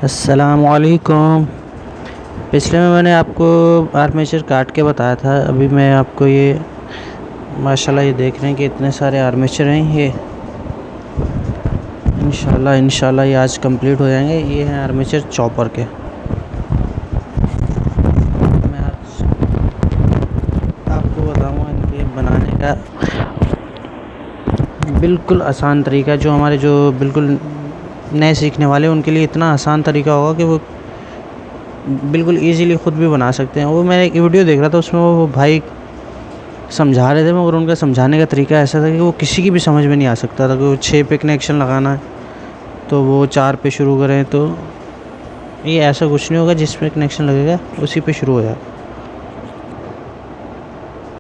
अस्सलामुअलैकुम। पिछले में मैंने आपको आर्मेचर काट के बताया था। अभी मैं आपको ये माशाल्लाह ये देख रहे हैं कि इतने सारे आर्मेचर हैं। ये इंशाल्लाह ये आज कंप्लीट हो जाएंगे। ये हैं आर्मेचर चॉपर के। मैं आज आपको बताऊंगा इनके बनाने का बिल्कुल आसान तरीका, जो बिल्कुल नए सीखने वाले उनके लिए इतना आसान तरीका होगा कि वो बिल्कुल इजीली ख़ुद भी बना सकते हैं। वो मैं एक वीडियो देख रहा था, उसमें वो भाई समझा रहे थे, मगर उनका समझाने का तरीका ऐसा था कि वो किसी की भी समझ में नहीं आ सकता था कि वो 6 पे कनेक्शन लगाना है तो वो 4 पे शुरू करें। तो ये ऐसा कुछ नहीं होगा, जिस पे कनेक्शन लगेगा उसी पे शुरू हो जाए।